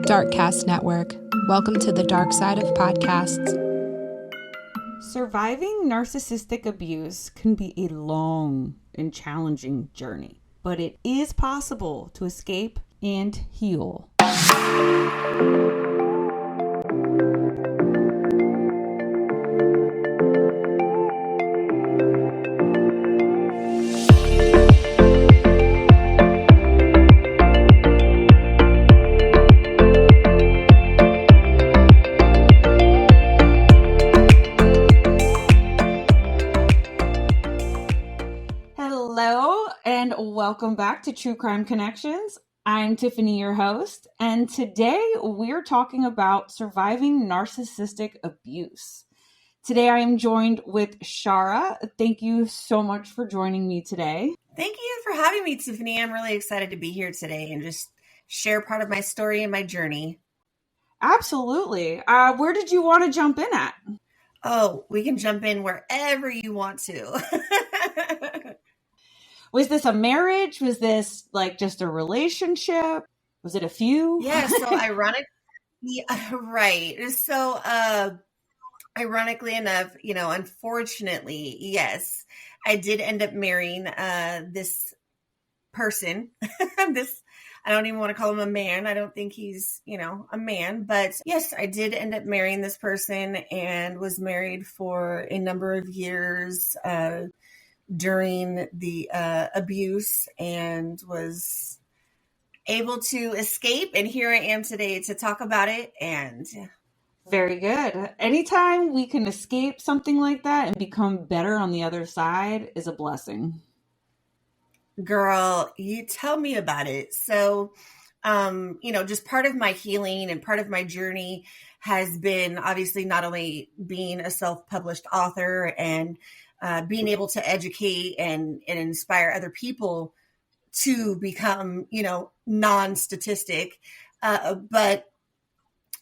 Darkcast Network. Welcome to the dark side of podcasts. Surviving narcissistic abuse can be a long and challenging journey, but it is possible to escape and heal. Hello, and welcome back to True Crime Connections. I'm Tiffany, your host, and today we're talking about surviving narcissistic abuse. Today I am joined with Shara. Thank you so much for joining me today. Thank you for having me, Tiffany. I'm really excited to be here today and just share part of my story and my journey. Absolutely. Where did you want to jump in at? Oh, we can jump in wherever you want to. Was this a marriage? Was this like just a relationship? Was it a few? Yeah, so right. So ironically enough, unfortunately, yes, I did end up marrying this person. I don't even want to call him a man. I don't think he's, a man. But yes, I did end up marrying this person and was married for a number of years during the abuse and was able to escape. And here I am today to talk about it. And very good. Anytime we can escape something like that and become better on the other side is a blessing. Girl, you tell me about it. So, just part of my healing and part of my journey has been obviously not only being a self-published author and being able to educate and inspire other people to become, non-statistic, but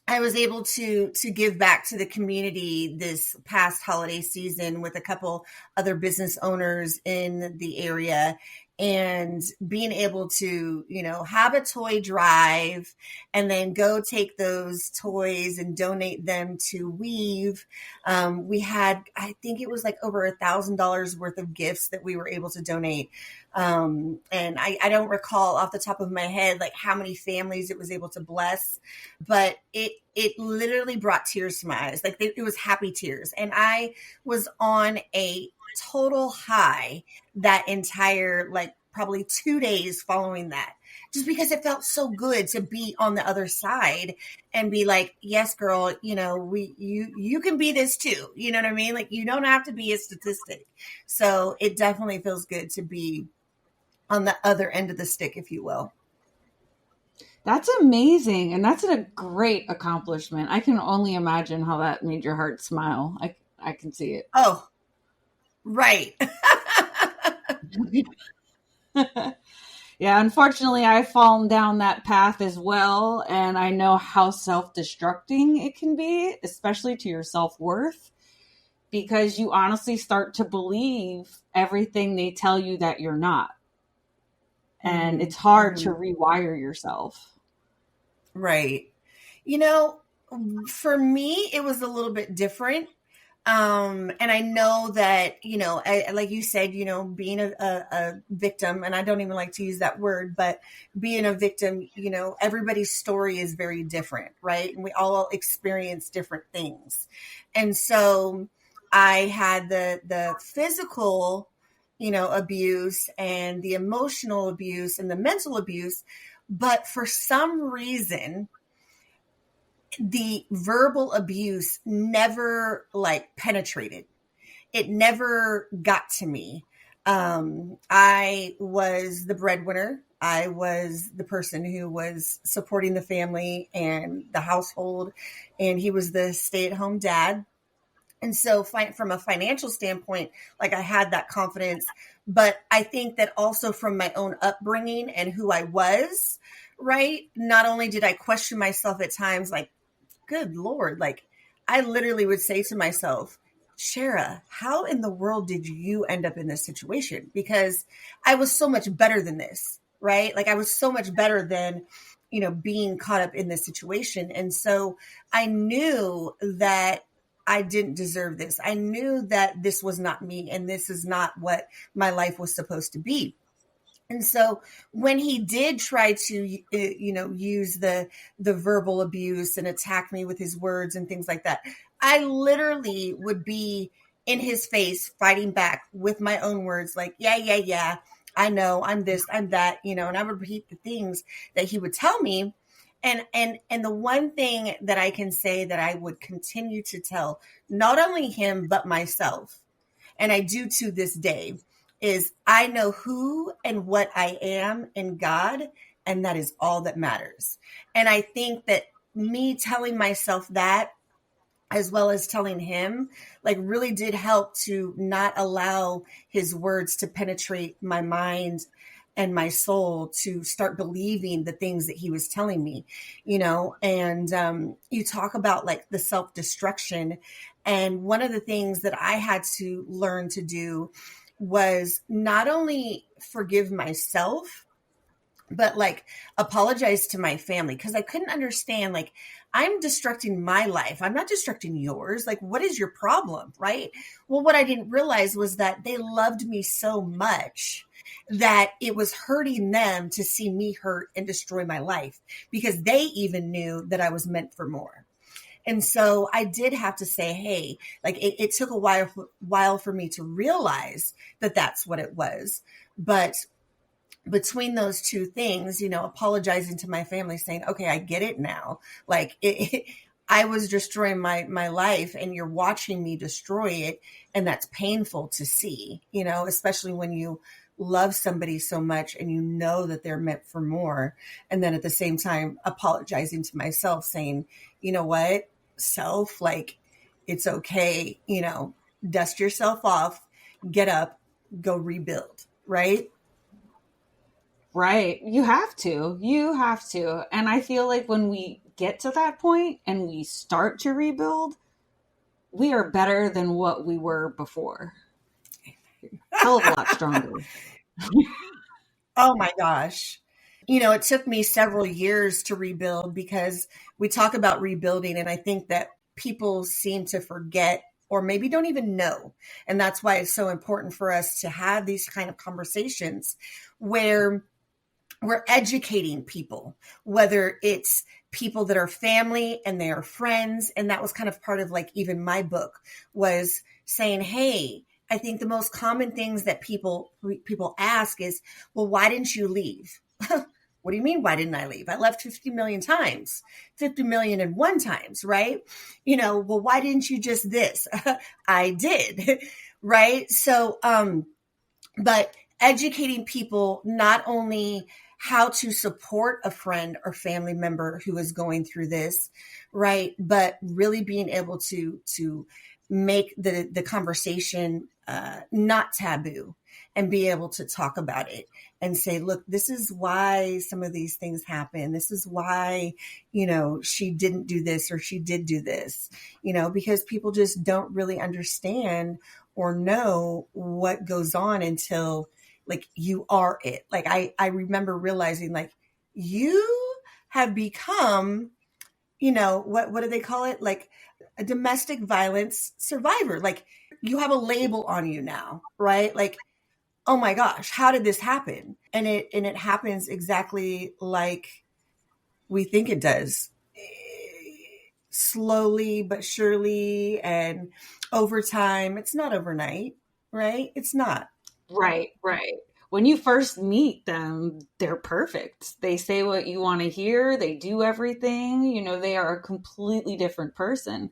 I was able to give back to the community this past holiday season with a couple other business owners in the area, and being able to, have a toy drive and then go take those toys and donate them to Weave. We had, I think it was like over $1,000 worth of gifts that we were able to donate. And I don't recall off the top of my head, like how many families it was able to bless, but it literally brought tears to my eyes. Like it was happy tears. And I was on a total high that entire, probably 2 days following that, just because it felt so good to be on the other side and be like, yes, girl, you can be this too. You know what I mean? Like, you don't have to be a statistic. So it definitely feels good to be on the other end of the stick, if you will. That's amazing. And that's a great accomplishment. I can only imagine how that made your heart smile. I can see it. Oh, right. Yeah, unfortunately, I've fallen down that path as well. And I know how self-destructing it can be, especially to your self-worth, because you honestly start to believe everything they tell you that you're not. And it's hard to rewire yourself. Right. For me, it was a little bit different. And I know that, like you said, being a victim, and I don't even like to use that word, but being a victim, everybody's story is very different, right? And we all experience different things. And so I had the physical, abuse and the emotional abuse and the mental abuse, but for some reason, the verbal abuse never penetrated. It never got to me. I was the breadwinner. I was the person who was supporting the family and the household, and he was the stay-at-home dad. And so from a financial standpoint, I had that confidence, but I think that also from my own upbringing and who I was, right? Not only did I question myself at times, good Lord, I literally would say to myself, Shara, how in the world did you end up in this situation? Because I was so much better than this, right? I was so much better than being caught up in this situation. And so I knew that I didn't deserve this. I knew that this was not me and this is not what my life was supposed to be. And so when he did try to, use the verbal abuse and attack me with his words and things like that, I literally would be in his face fighting back with my own words, like, yeah, I know, I'm this, I'm that, and I would repeat the things that he would tell me. And the one thing that I can say that I would continue to tell not only him, but myself, and I do to this day, is I know who and what I am in God, and that is all that matters. And I think that me telling myself that, as well as telling him, like, really did help to not allow his words to penetrate my mind and my soul to start believing the things that he was telling me, and you talk about like the self-destruction. And one of the things that I had to learn to do was not only forgive myself, but like apologize to my family, because I couldn't understand, like, I'm destructing my life. I'm not destructing yours. Like, what is your problem? Right. Well, what I didn't realize was that they loved me so much that it was hurting them to see me hurt and destroy my life, because they even knew that I was meant for more. And so I did have to say, hey, like it took a while for me to realize that that's what it was. But between those two things, apologizing to my family, saying, okay, I get it now. Like I was destroying my life and you're watching me destroy it. And that's painful to see, especially when you love somebody so much and you know that they're meant for more. And then at the same time, apologizing to myself, saying, you know what, self, like, it's okay, dust yourself off, get up, go rebuild. Right. Right. You have to. And I feel like when we get to that point and we start to rebuild, we are better than what we were before. Hell of a lot stronger. Oh my gosh. It took me several years to rebuild, because we talk about rebuilding, and I think that people seem to forget or maybe don't even know. And that's why it's so important for us to have these kind of conversations where we're educating people, whether it's people that are family and they are friends. And that was kind of part of like even my book, was saying, hey, I think the most common things that people ask is, well, why didn't you leave? What do you mean, why didn't I leave? I left 50 million times, 50 million and one times, right? Well, why didn't you just this? I did, right? So, but educating people not only how to support a friend or family member who is going through this, right, but really being able to make the conversation not taboo, and be able to talk about it and say, look, this is why some of these things happen. This is why, she didn't do this or she did do this, because people just don't really understand or know what goes on until like you are it. Like I remember realizing, like, you have become, what do they call it? Like a domestic violence survivor. Like you have a label on you now, right? Like, oh my gosh, how did this happen? And it happens exactly like we think it does. Slowly but surely, and over time. It's not overnight, right? It's not. Right. When you first meet them, they're perfect. They say what you want to hear. They do everything. They are a completely different person.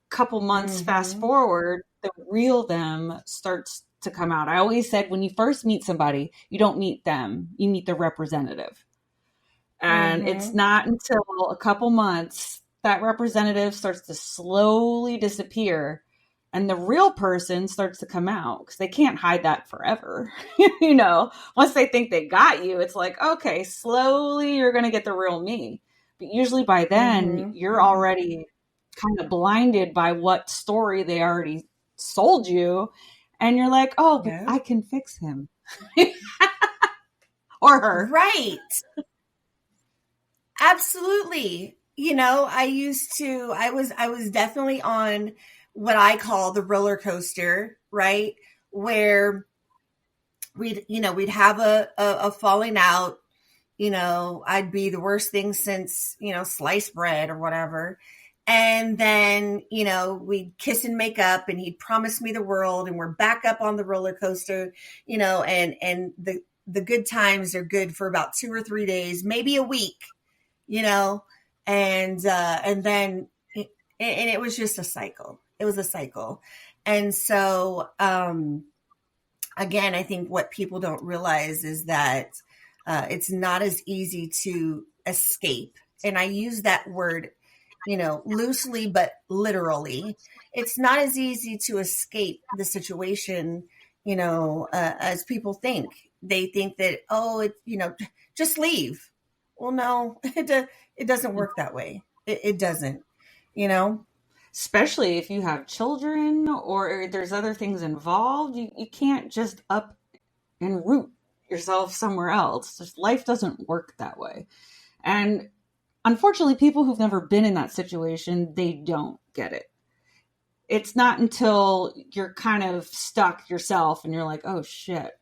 Couple months fast forward, the real them starts to come out. I always said, when you first meet somebody, you don't meet them, you meet the representative. And it's not until a couple months that representative starts to slowly disappear and the real person starts to come out, because they can't hide that forever. Once they think they got you, it's like, okay, slowly you're going to get the real me. But usually by then you're already kind of blinded by what story they already sold you. And you're like, oh, but I can fix him or her. Right. Absolutely. I was definitely on what I call the roller coaster, right? Where we'd have a falling out. I'd be the worst thing since, sliced bread or whatever. And then, we'd kiss and make up and he'd promise me the world and we're back up on the roller coaster, and the good times are good for about 2 or 3 days, maybe a week, you know, and then, and it was just a cycle. It was a cycle. And so, again, I think what people don't realize is that it's not as easy to escape. And I use that word, loosely, but literally. It's not as easy to escape the situation, as people think. They think that, oh, just leave. Well, no, it doesn't work that way. It doesn't, you know? Especially if you have children or there's other things involved. You can't just up and root yourself somewhere else. Just life doesn't work that way. And unfortunately, people who've never been in that situation, they don't get it. It's not until you're kind of stuck yourself and you're like, oh shit,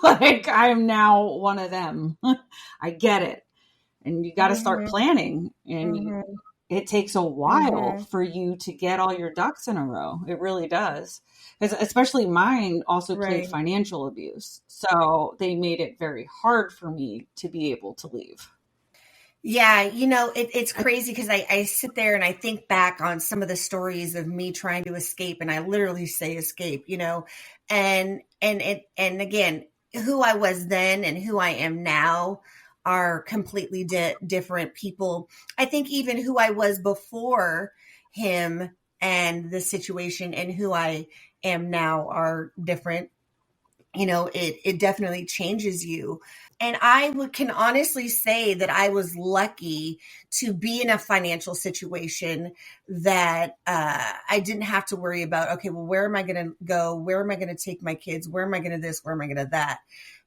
like I am now one of them. I get it. And you got to start planning. And it takes a while for you to get all your ducks in a row. It really does. Especially mine also played financial abuse. So they made it very hard for me to be able to leave. Yeah, it's crazy because I sit there and I think back on some of the stories of me trying to escape, and I literally say escape, and again, who I was then and who I am now are completely different people. I think even who I was before him and the situation and who I am now are different. It definitely changes you. And can honestly say that I was lucky to be in a financial situation that I didn't have to worry about, okay, well, where am I going to go? Where am I going to take my kids? Where am I going to this? Where am I going to that?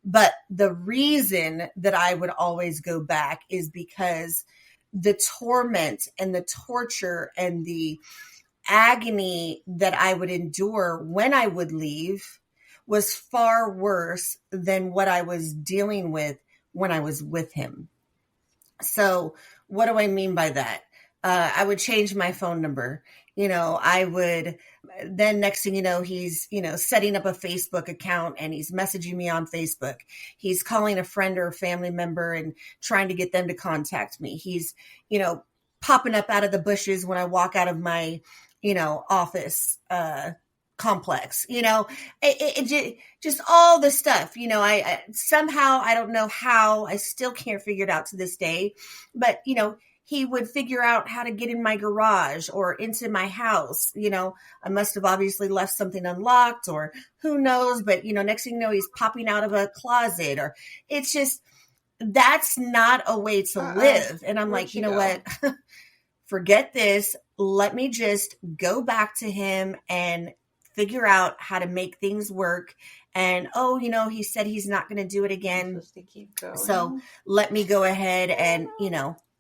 But the reason that I would always go back is because the torment and the torture and the agony that I would endure when I would leave was far worse than what I was dealing with when I was with him. So what do I mean by that? I would change my phone number. I would, then next thing you know, he's, setting up a Facebook account and he's messaging me on Facebook. He's calling a friend or a family member and trying to get them to contact me. He's, popping up out of the bushes when I walk out of my, office, complex, just all the stuff, I somehow, I don't know how, I still can't figure it out to this day, but, he would figure out how to get in my garage or into my house. I must have obviously left something unlocked or who knows, but, next thing you know, he's popping out of a closet or it's just, that's not a way to live. And I'm like, you know what? Forget this. Let me just go back to him and figure out how to make things work. And, he said he's not going to do it again. So let me go ahead and,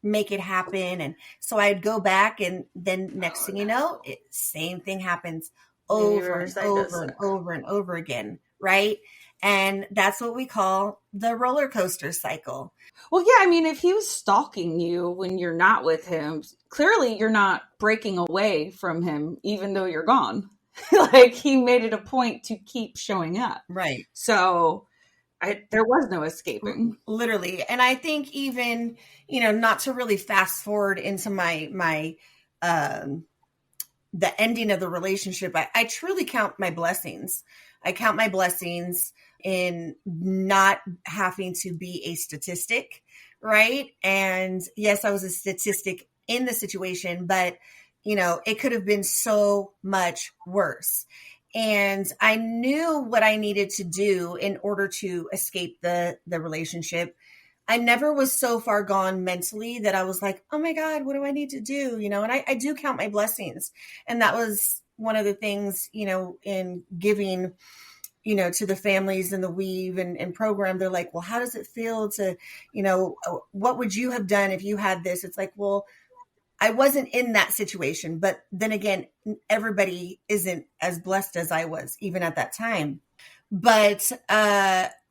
make it happen. And so I'd go back and then next thing you know, same thing happens over and over and over and over again. Right. And that's what we call the roller coaster cycle. Well, yeah, I mean, if he was stalking you when you're not with him, clearly you're not breaking away from him, even though you're gone. Like he made it a point to keep showing up. Right. So there was no escaping. Literally. And I think even, not to really fast forward into my the ending of the relationship, I truly count my blessings. I count my blessings in not having to be a statistic, right? And yes, I was a statistic in the situation, but it could have been so much worse. And I knew what I needed to do in order to escape the relationship. I never was so far gone mentally that I was like, oh my God, what do I need to do? And I do count my blessings. And that was one of the things, in giving to the families in the Weave and program, they're like, well, how does it feel to, what would you have done if you had this? It's like, well, I wasn't in that situation, but then again, everybody isn't as blessed as I was even at that time. But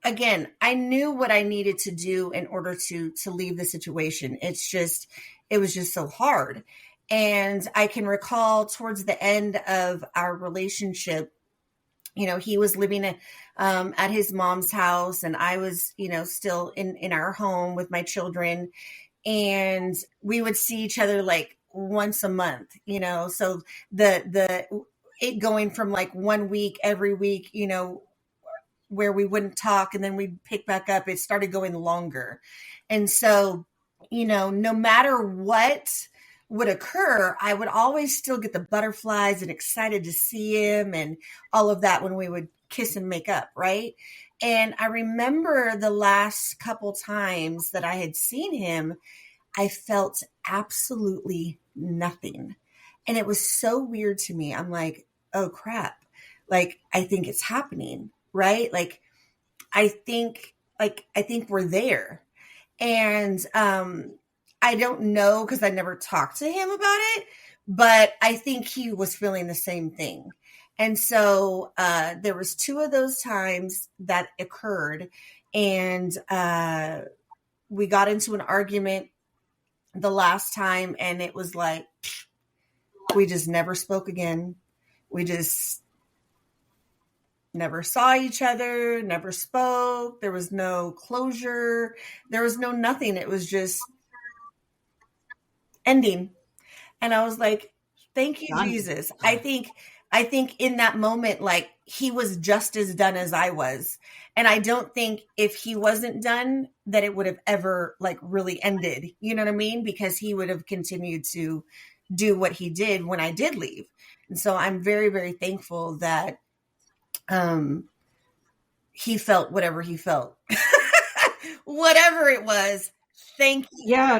again, I knew what I needed to do in order to leave the situation. It was just so hard. And I can recall towards the end of our relationship, he was living at his mom's house, and I was, still in our home with my children, and we would see each other like once a month, so it going from like 1 week every week, where we wouldn't talk and then we'd pick back up, it started going longer. And so, no matter what would occur, I would always still get the butterflies and excited to see him and all of that when we would kiss and make up, right? And I remember the last couple times that I had seen him, I felt absolutely nothing. And it was so weird to me. I'm like, oh crap. Like, I think it's happening, right? Like, I think we're there. And I don't know, because I never talked to him about it, but I think he was feeling the same thing. And so there was 2 of those times that occurred, and we got into an argument the last time, and it was like, we just never spoke again. We just never saw each other, never spoke. There was no closure. There was no nothing. It was just ending. And I was like, thank you, Jesus. I think in that moment, like, he was just as done as I was. And I don't think if he wasn't done that it would have ever like really ended. You know what I mean? Because he would have continued to do what he did when I did leave. And so I'm very, very thankful that he felt whatever he felt. Whatever it was. Thank you. Yeah.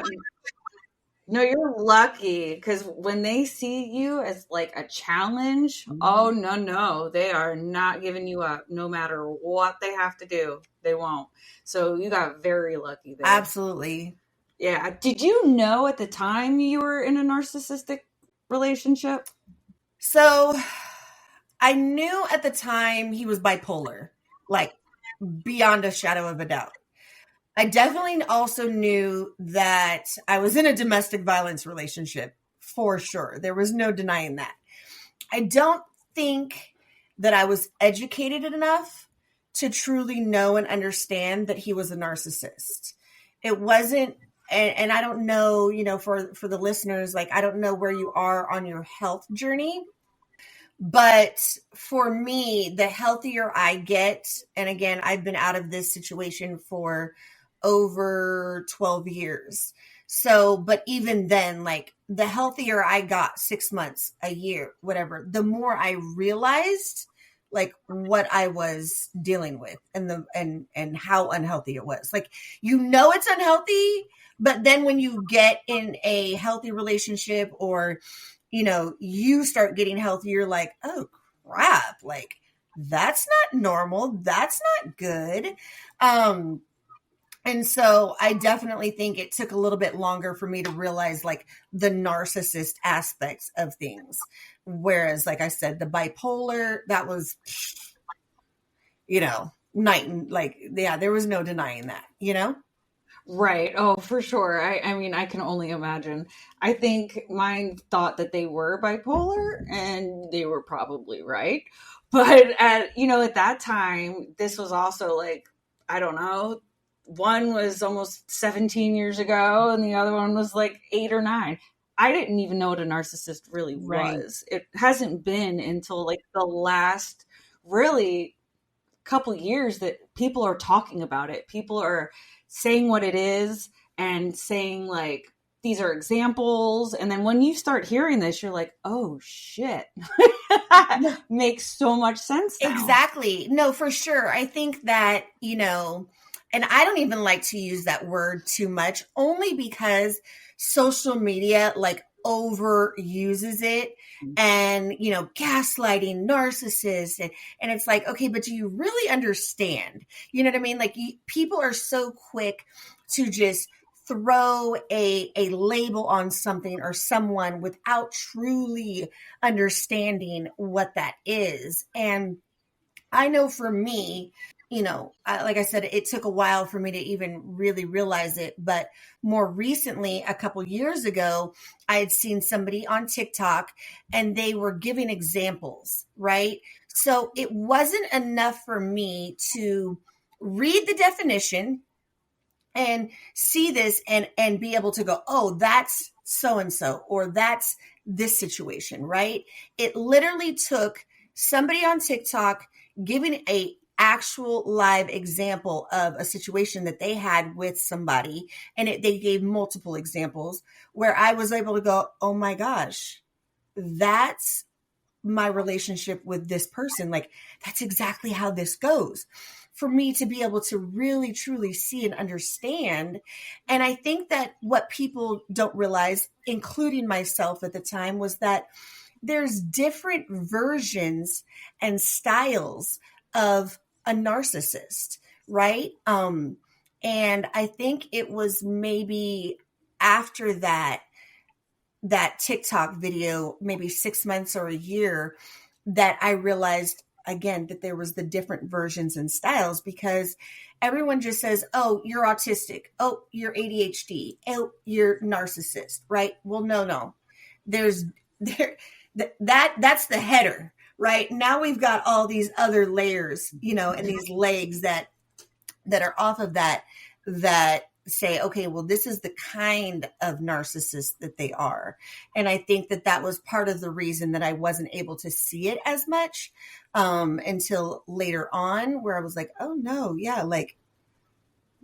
No, you're lucky, because when they see you as like a challenge, oh no, they are not giving you up. No matter what they have to do, they won't. So you got very lucky there. Absolutely. Yeah. Did you know at the time you were in a narcissistic relationship? So I knew at the time he was bipolar, like beyond a shadow of a doubt. I definitely also knew that I was in a domestic violence relationship, for sure. There was no denying that. I don't think that I was educated enough to truly know and understand that he was a narcissist. It wasn't, and I don't know, for the listeners, like, I don't know where you are on your health journey. But for me, the healthier I get, and again, I've been out of this situation for over 12 years. So, but even then, like, the healthier I got, 6 months, a year, whatever, the more I realized like what I was dealing with and how unhealthy it was. Like, it's unhealthy, but then when you get in a healthy relationship, or you start getting healthy, you're like, oh crap, like, that's not normal. That's not good. And so I definitely think it took a little bit longer for me to realize like the narcissist aspects of things. Whereas, like I said, the bipolar, that was, night and like, yeah, there was no denying that, Right. Oh, for sure. I mean, I can only imagine. I think mine thought that they were bipolar, and they were probably right. But at that time, this was also like, I don't know, one was almost 17 years ago and the other one was like 8 or 9. I didn't even know what a narcissist really was. It hasn't been until like the last really couple years that people are talking about it. People are saying what it is and saying like, these are examples. And then when you start hearing this, you're like, oh shit. Makes so much sense now. Exactly. No, for sure. I think that, and I don't even like to use that word too much, only because social media like overuses it and, gaslighting narcissists. And it's like, okay, but do you really understand? You know what I mean? Like people are so quick to just throw a label on something or someone without truly understanding what that is. And I know for me, like I said, it took a while for me to even really realize it. But more recently, a couple years ago, I had seen somebody on TikTok and they were giving examples, right? So it wasn't enough for me to read the definition and see this and be able to go, oh, that's so and so, or that's this situation, right? It literally took somebody on TikTok giving a actual live example of a situation that they had with somebody, and they gave multiple examples where I was able to go, oh my gosh, that's my relationship with this person. Like, that's exactly how this goes. For me to be able to really, truly see and understand. And I think that what people don't realize, including myself at the time, was that there's different versions and styles of a narcissist, right? And I think it was maybe after that TikTok video, maybe 6 months or a year, that I realized again that there was the different versions and styles, because everyone just says, oh, you're autistic. Oh, you're ADHD. Oh, you're narcissist, right? Well, no. That's the header, right? Now we've got all these other layers, and these legs that are off of that say, okay, well, this is the kind of narcissist that they are. And I think that was part of the reason that I wasn't able to see it as much until later on, where I was like, oh no, yeah, like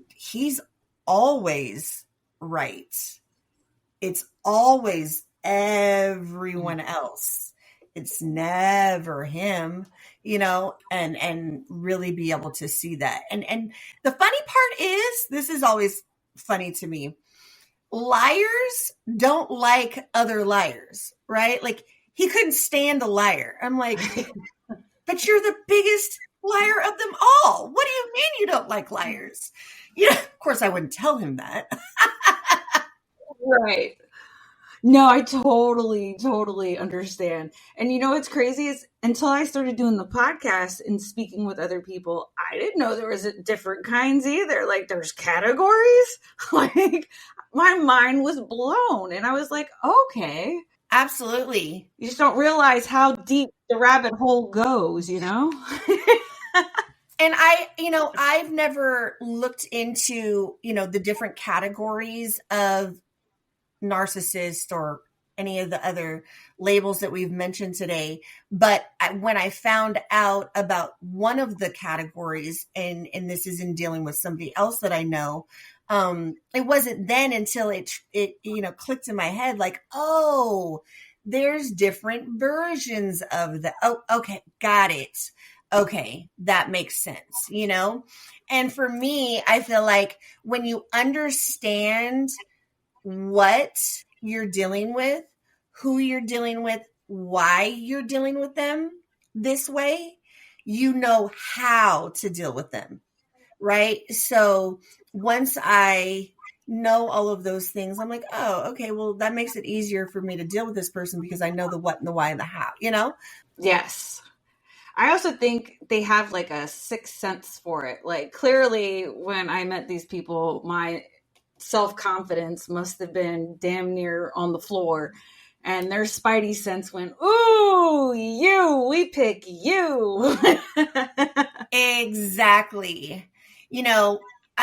he's always right. It's always everyone else. It's never him, and really be able to see that. And the funny part is, this is always funny to me. Liars don't like other liars, right? Like he couldn't stand a liar. I'm like, but you're the biggest liar of them all. What do you mean you don't like liars? Of course I wouldn't tell him that. Right. No, I totally understand. And what's crazy is, until I started doing the podcast and speaking with other people, I didn't know there was different kinds either. Like there's categories. Like my mind was blown, and I was like, okay. Absolutely. You just don't realize how deep the rabbit hole goes, And I've never looked into, the different categories of narcissist or any of the other labels that we've mentioned today. But when I found out about one of the categories, and this is in dealing with somebody else that I know, it wasn't then until it clicked in my head, like, oh, there's different versions of oh, okay, got it. Okay, that makes sense, And for me, I feel like when you understand what you're dealing with, who you're dealing with, why you're dealing with them this way, you know how to deal with them, right? So once I know all of those things, I'm like, oh, okay, well, that makes it easier for me to deal with this person because I know the what and the why and the how, Yes. I also think they have like a sixth sense for it. Like clearly when I met these people, my self-confidence must have been damn near on the floor, and their spidey sense went, ooh, we pick you. Exactly.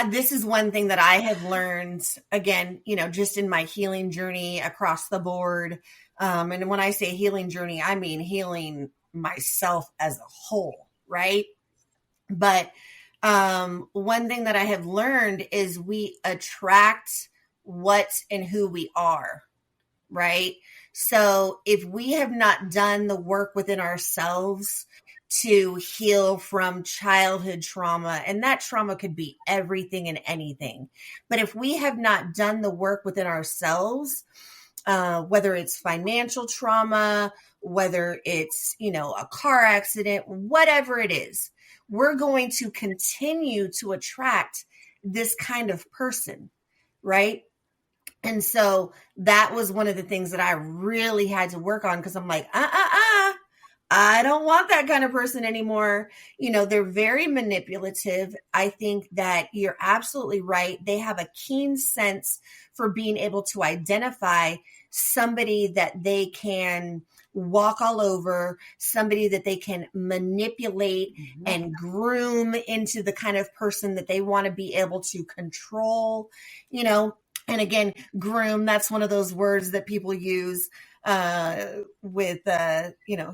This is one thing that I have learned, again, just in my healing journey across the board. And when I say healing journey, I mean healing myself as a whole, right? But one thing that I have learned is we attract what and who we are, right? So if we have not done the work within ourselves to heal from childhood trauma, and that trauma could be everything and anything, but if we have not done the work within ourselves, whether it's financial trauma, whether it's, a car accident, whatever it is, we're going to continue to attract this kind of person, right? And so that was one of the things that I really had to work on, because I'm like, I don't want that kind of person anymore. They're very manipulative. I think that you're absolutely right. They have a keen sense for being able to identify somebody that they can walk all over, somebody that they can manipulate and groom into the kind of person that they want to be able to control, And again, groom, that's one of those words that people use with,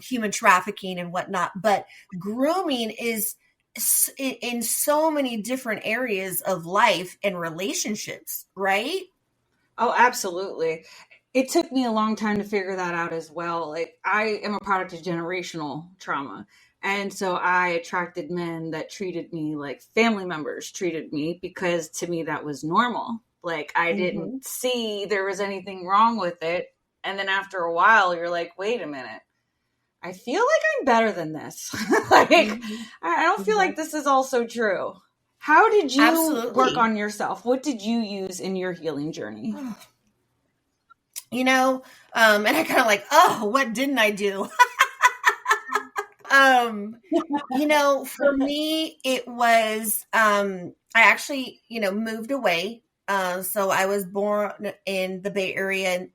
human trafficking and whatnot. But grooming is in so many different areas of life and relationships, right? Oh, absolutely. It took me a long time to figure that out as well. Like, I am a product of generational trauma. And so I attracted men that treated me like family members treated me, because to me that was normal. Like, I didn't see there was anything wrong with it. And then after a while, you're like, wait a minute. I feel like I'm better than this. I don't feel like this is also true. How did you work on yourself? What did you use in your healing journey? And I kind of like, what didn't I do? For me, it was, I actually, moved away. So I was born in the Bay Area,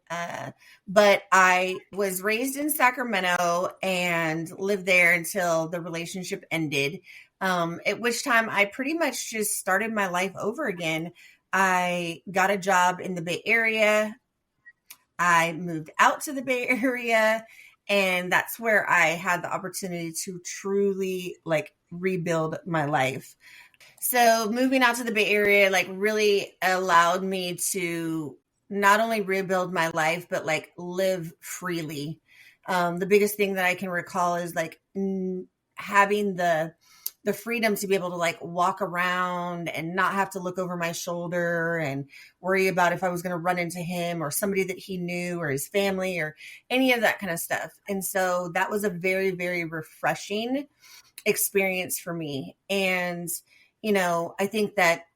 but I was raised in Sacramento and lived there until the relationship ended. At which time I pretty much just started my life over again. I got a job in the Bay Area. I moved out to the Bay Area, and that's where I had the opportunity to truly rebuild my life. So moving out to the Bay Area, really allowed me to not only rebuild my life, but live freely. The biggest thing that I can recall is having the freedom to be able to walk around and not have to look over my shoulder and worry about if I was going to run into him or somebody that he knew or his family or any of that kind of stuff. And so that was a very, very refreshing experience for me. And, I think that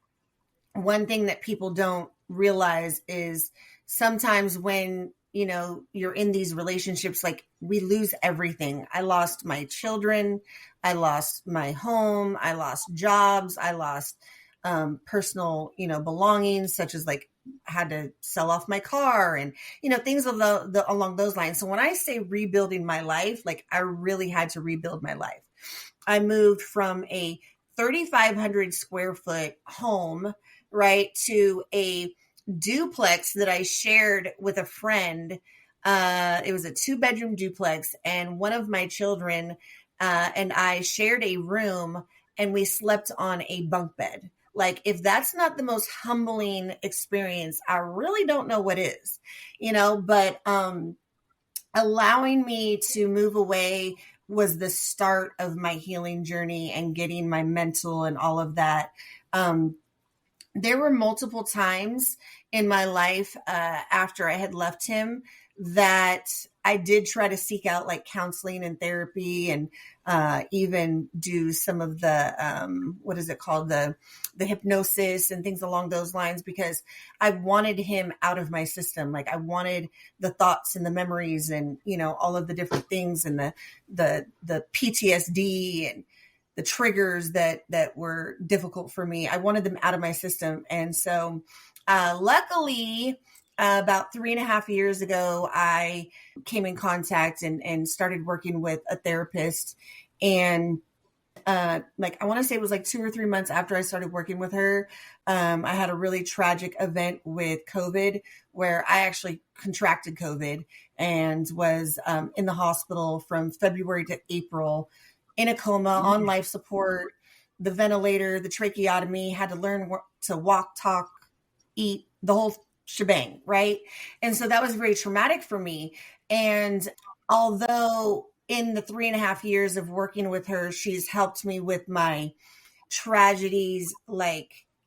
one thing that people don't realize is sometimes when, you're in these relationships, we lose everything. I lost my children. I lost my home. I lost jobs. I lost personal, belongings, such as had to sell off my car and, things along those lines. So when I say rebuilding my life, I really had to rebuild my life. I moved from a 3,500 square foot home, right, to a duplex that I shared with a friend. It was a 2-bedroom duplex, and one of my children and I shared a room, and we slept on a bunk bed. If that's not the most humbling experience, I really don't know what is, but allowing me to move away was the start of my healing journey and getting my mental and all of that. There were multiple times in my life after I had left him that I did try to seek out counseling and therapy and even do some of the, what is it called? The hypnosis and things along those lines, because I wanted him out of my system. I wanted the thoughts and the memories and, all of the different things and the PTSD and the triggers that were difficult for me. I wanted them out of my system. And so luckily, about 3.5 years ago, I came in contact and started working with a therapist. And I want to say it was 2 or 3 months after I started working with her, I had a really tragic event with COVID where I actually contracted COVID and was in the hospital from February to April in a coma, on life support, the ventilator, the tracheotomy, had to learn to walk, talk, eat, the whole shebang, right? And so that was very traumatic for me. And although in the 3.5 years of working with her, she's helped me with my tragedies,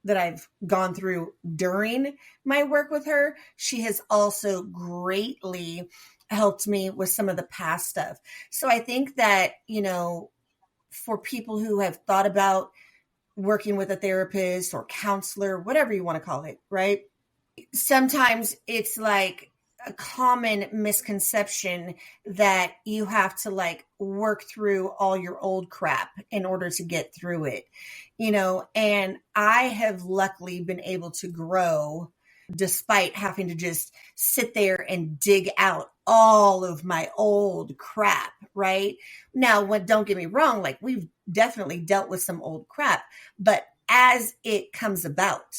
that I've gone through during my work with her, she has also greatly helped me with some of the past stuff. So I think that, for people who have thought about working with a therapist or counselor, whatever you want to call it, right? Sometimes it's like a common misconception that you have to like work through all your old crap in order to get through it, and I have luckily been able to grow despite having to just sit there and dig out all of my old crap, right? Now, don't get me wrong, like we've definitely dealt with some old crap, but as it comes about,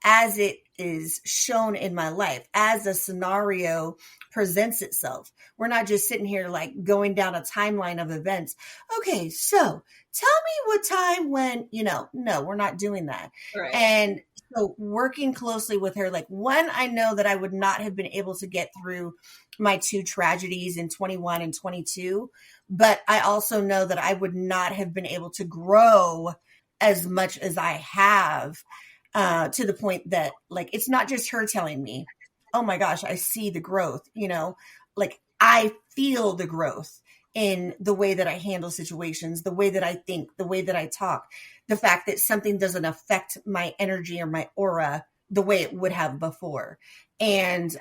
as it is shown in my life, as a scenario presents itself, we're not just sitting here like going down a timeline of events. Okay, so tell me what time when, no, we're not doing that. Right. And so working closely with her, like one, I know that I would not have been able to get through my two tragedies in 21 and 22, but I also know that I would not have been able to grow as much as I have, to the point that like, it's not just her telling me, oh my gosh, I see the growth, like I feel the growth in the way that I handle situations, the way that I think, the way that I talk, the fact that something doesn't affect my energy or my aura the way it would have before. And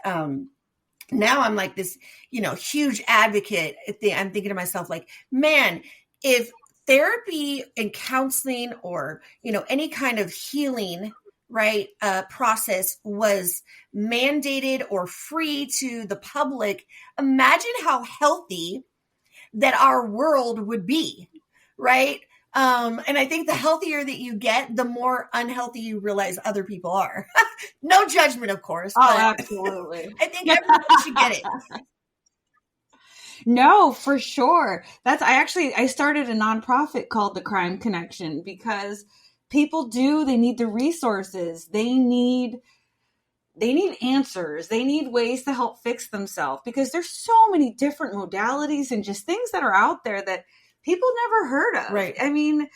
now I'm like this, huge advocate. I'm thinking to myself, like, man, if therapy and counseling or, any kind of healing, right, process was mandated or free to the public, imagine how healthy that our world would be, right? And I think the healthier that you get, the more unhealthy you realize other people are. No judgment, of course. Oh, but absolutely. I think everyone should get it. No, for sure. I started a nonprofit called The Crime Connection because they need the resources. They need answers. They need ways to help fix themselves because there's so many different modalities and just things that are out there that people never heard of. Right. I mean,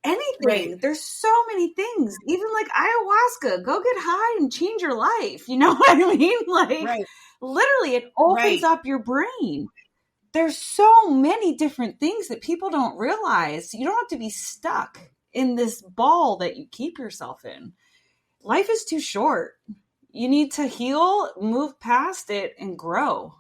anything. Right. There's so many things, even like ayahuasca. Go get high and change your life. You know what I mean? Like, Right. literally, it opens up your brain. There's so many different things that people don't realize. You don't have to be stuck in this ball that you keep yourself in. Life is too short. You need to heal, move past it, and grow.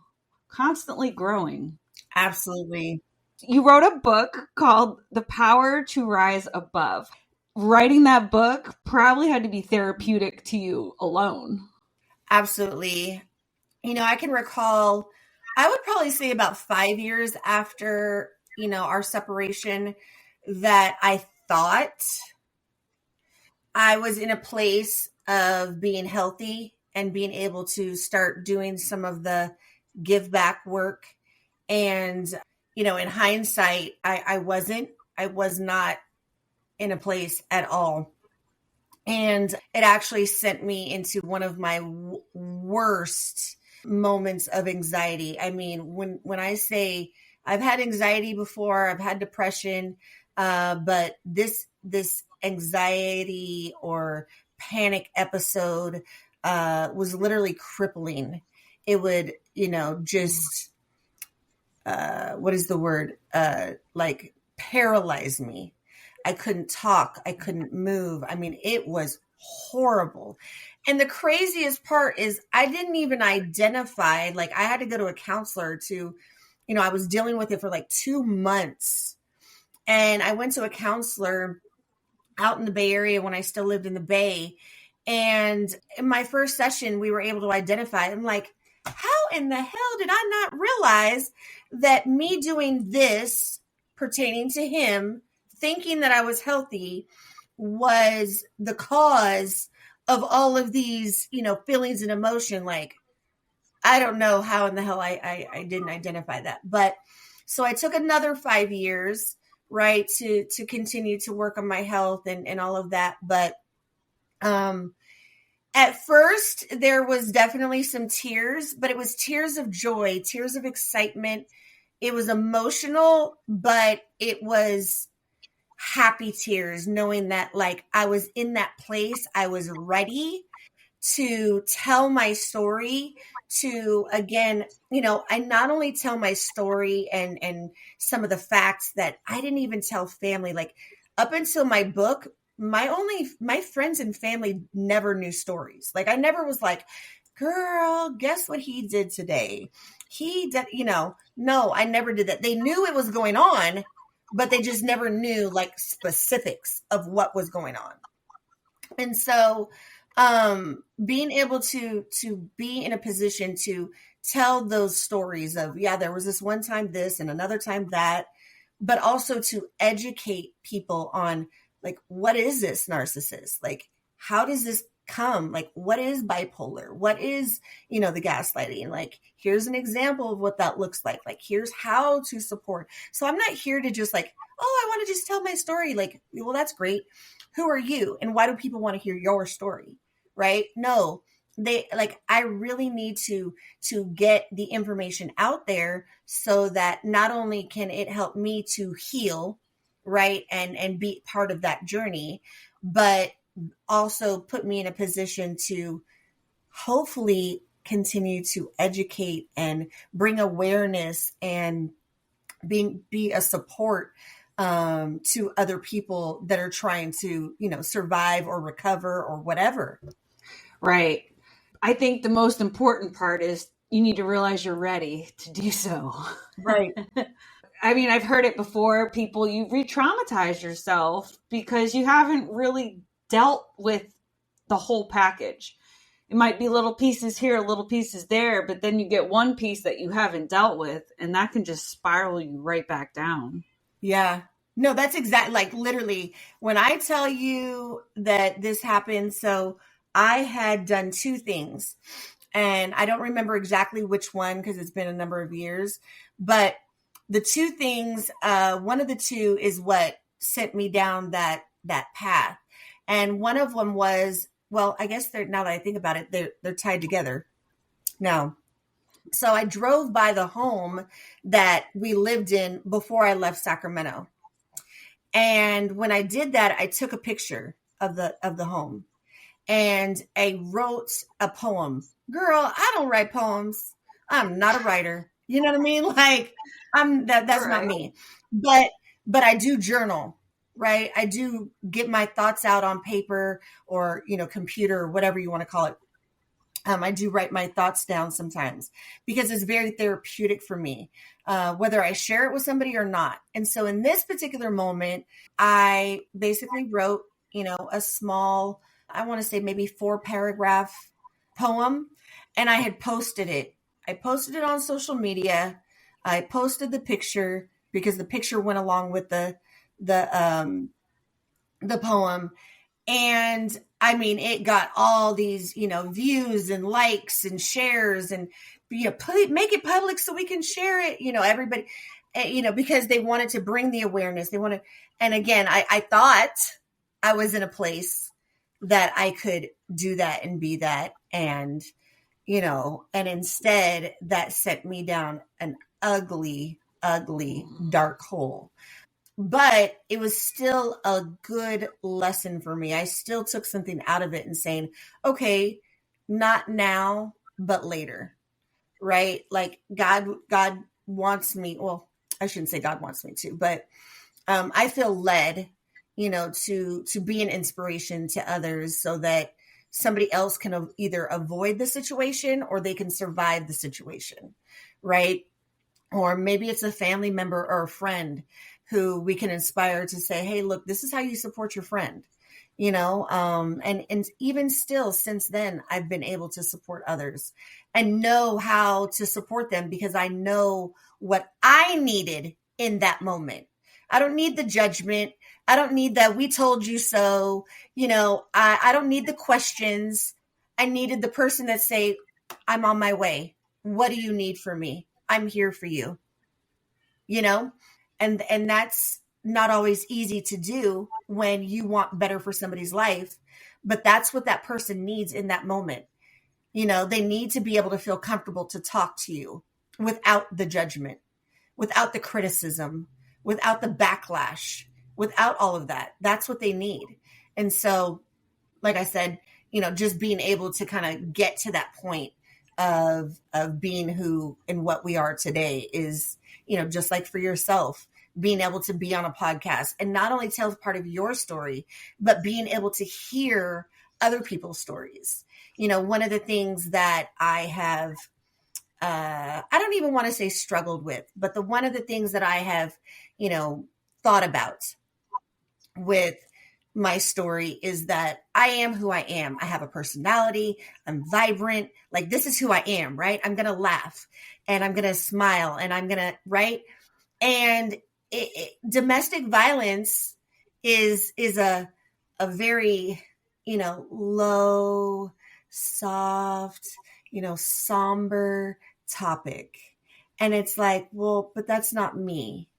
Constantly growing. Absolutely. You wrote a book called The Power to Rise Above. Writing that book probably had to be therapeutic to you alone. Absolutely. I can recall, I would probably say about 5 years after, our separation, that I thought I was in a place of being healthy and being able to start doing some of the give back work. And, in hindsight, I was not in a place at all. And it actually sent me into one of my worst moments of anxiety. I mean, when I say I've had anxiety before, I've had depression, but this anxiety or panic episode was literally crippling. It would, just what is the word? Like paralyze me. I couldn't talk. I couldn't move. I mean, it was horrible. And the craziest part is I didn't even identify, like I had to go to a counselor to, I was dealing with it for like 2 months. And I went to a counselor out in the Bay Area when I still lived in the Bay. And in my first session, we were able to identify, I'm like, how in the hell did I not realize that me doing this pertaining to him, thinking that I was healthy, was the cause of all of these, feelings and emotion. Like, I don't know how in the hell I didn't identify that. But so I took another 5 years, right, to continue to work on my health and all of that. But at first there was definitely some tears, but it was tears of joy, tears of excitement. It was emotional, but it was happy tears, knowing that like I was in that place. I was ready to tell my story, to again, I not only tell my story and some of the facts that I didn't even tell family. Like up until my book, my friends and family never knew stories. Like I never was like, girl, guess what he did today? He did, no, I never did that. They knew it was going on, but they just never knew like specifics of what was going on. And so being able to be in a position to tell those stories of, yeah, there was this one time this and another time that, but also to educate people on like, what is this narcissist? Like, how does this come? Like, what is bipolar? What is, the gaslighting? Like, here's an example of what that looks like. Like, here's how to support. So I'm not here to just like, oh, I want to just tell my story. Like, well, that's great. Who are you? And why do people want to hear your story? Right? No, I really need to get the information out there so that not only can it help me to heal, right, and be part of that journey, but also put me in a position to hopefully continue to educate and bring awareness and be a support to other people that are trying to, survive or recover or whatever. Right. I think the most important part is you need to realize you're ready to do so. Right. I mean, I've heard it before. People, you re-traumatize yourself because you haven't really dealt with the whole package. It might be little pieces here, little pieces there, but then you get one piece that you haven't dealt with, and that can just spiral you right back down. Yeah. No, that's exactly, like literally when I tell you that this happened. So I had done two things, and I don't remember exactly which one because it's been a number of years, but the two things, one of the two is what sent me down that path. And one of them was, well, I guess now that I think about it, they're tied together now. So I drove by the home that we lived in before I left Sacramento. And when I did that, I took a picture of the home and I wrote a poem. Girl, I don't write poems. I'm not a writer. You know what I mean? Like that's not me. But I do journal, right? I do get my thoughts out on paper or, computer or whatever you want to call it. I do write my thoughts down sometimes because it's very therapeutic for me, whether I share it with somebody or not. And so in this particular moment, I basically wrote, a small, I want to say maybe 4-paragraph poem, and I had posted it. I posted it on social media. I posted the picture because the picture went along with the poem. And I mean, it got all these, views and likes and shares and, make it public so we can share it, everybody, because they wanted to bring the awareness. They wanted, and again, I thought I was in a place that I could do that and be that. And, and instead that sent me down an ugly, ugly, dark hole. But it was still a good lesson for me. I still took something out of it and saying, okay, not now, but later, right? Like God wants me. Well, I shouldn't say God wants me to, but I feel led, to be an inspiration to others so that somebody else can either avoid the situation or they can survive the situation, right? Or maybe it's a family member or a friend who we can inspire to say, hey, look, this is how you support your friend, and even still since then, I've been able to support others and know how to support them because I know what I needed in that moment. I don't need the judgment. I don't need that we told you so. I don't need the questions. I needed the person that say, I'm on my way. What do you need from me? I'm here for you, and that's not always easy to do when you want better for somebody's life, but that's what that person needs in that moment. They need to be able to feel comfortable to talk to you without the judgment, without the criticism, without the backlash, without all of that. That's what they need. And so, like I said, just being able to kind of get to that point of being who and what we are today is, just like for yourself, being able to be on a podcast and not only tell part of your story, but being able to hear other people's stories. One of the things that I have, I don't even want to say struggled with, but one of the things that I have, thought about with my story is that I am who I am. I have a personality. I'm vibrant. Like, this is who I am, right? I'm going to laugh and I'm going to smile and I'm going to, right? And domestic violence is a very, low, soft, somber topic. And it's like, well, but that's not me.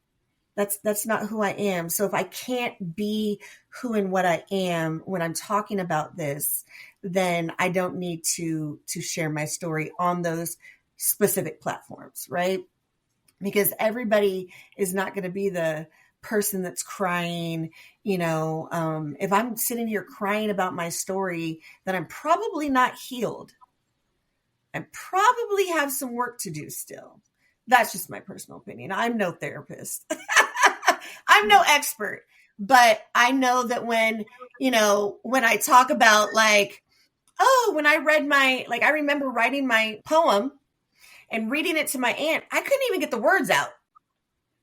That's not who I am. So if I can't be who and what I am when I'm talking about this, then I don't need to share my story on those specific platforms, right? Because everybody is not going to be the person that's crying. If I'm sitting here crying about my story, then I'm probably not healed. I probably have some work to do still. That's just my personal opinion. I'm no therapist. I'm no expert, but I know that when I talk about when I read I remember writing my poem and reading it to my aunt, I couldn't even get the words out,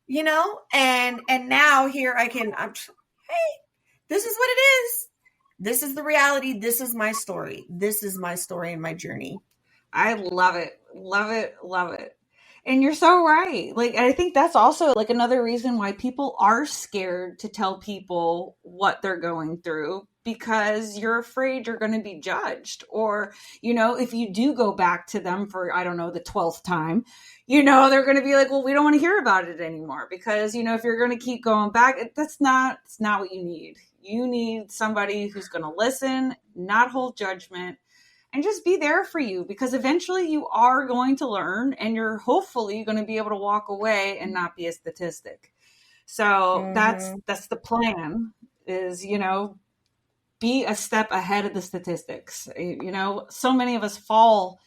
and now here hey, this is what it is. This is the reality. This is my story. This is my story and my journey. I love it. Love it. Love it. And you're so right. I think that's also another reason why people are scared to tell people what they're going through, because you're afraid you're going to be judged. Or, if you do go back to them for, I don't know, the 12th time, they're going to be like, well, we don't want to hear about it anymore, because, if you're going to keep going back, it's not what you need. You need somebody who's going to listen, not hold judgment, and just be there for you, because eventually you are going to learn and you're hopefully going to be able to walk away and not be a statistic. So that's the plan, is, be a step ahead of the statistics. So many of us fall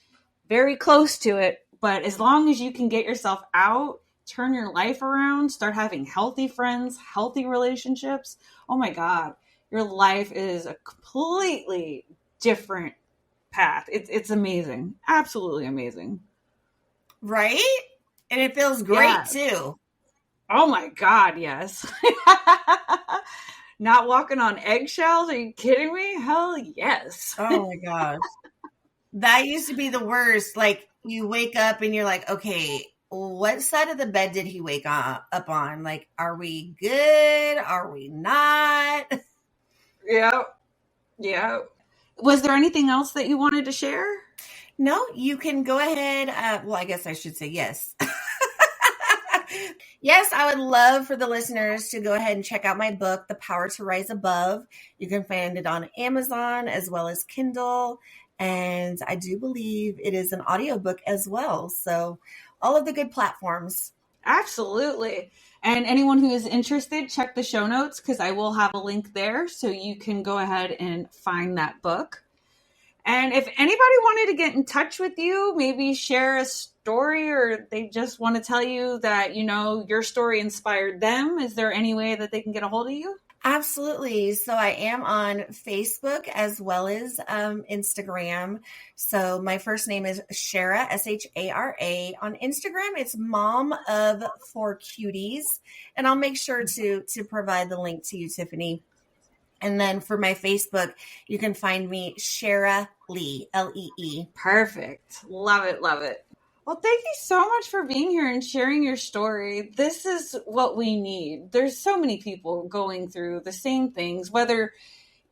very close to it, but as long as you can get yourself out, turn your life around, start having healthy friends, healthy relationships, oh my God, your life is a completely different path. It's amazing. Absolutely amazing. Right? And it feels great too. Oh my God, yes. Not walking on eggshells? Are you kidding me? Hell yes. Oh my gosh. That used to be the worst. You wake up and you're like, okay, what side of the bed did he wake up on? Are we good? Are we not? Yeah. Yeah. Was there anything else that you wanted to share? No, you can go ahead. Well, I guess I should say yes. Yes, I would love for the listeners to go ahead and check out my book, The Power to Rise Above. You can find it on Amazon as well as Kindle. And I do believe it is an audiobook as well. So all of the good platforms. Absolutely. And anyone who is interested, check the show notes, because I will have a link there so you can go ahead and find that book. And if anybody wanted to get in touch with you, maybe share a story, or they just want to tell you that, your story inspired them, is there any way that they can get a hold of you? Absolutely. So I am on Facebook as well as Instagram. So my first name is Shara, Shara. On Instagram, it's Mom of Four Cuties. And I'll make sure to provide the link to you, Tiffany. And then for my Facebook, you can find me Shara Lee, Lee. Perfect. Love it. Love it. Well, thank you so much for being here and sharing your story. This is what we need. There's so many people going through the same things, whether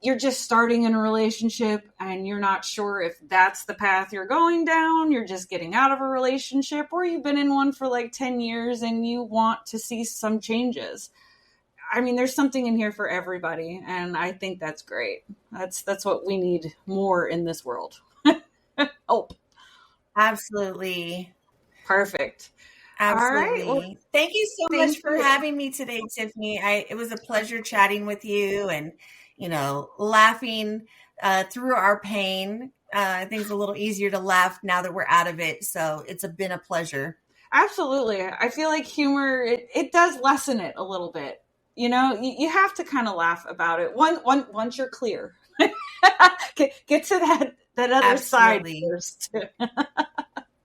you're just starting in a relationship and you're not sure if that's the path you're going down, you're just getting out of a relationship, or you've been in one for 10 years and you want to see some changes. I mean, there's something in here for everybody, and I think that's great. That's what we need more in this world. Hope. Absolutely. Perfect. All right. Well, Absolutely. Thank you so much thank for you. having me today, Tiffany. It was a pleasure chatting with you and, laughing through our pain. I think it's a little easier to laugh now that we're out of it. So it's been a pleasure. Absolutely. I feel like humor, it does lessen it a little bit. You have to kind of laugh about it once you're clear. Get to that other side Absolutely. first.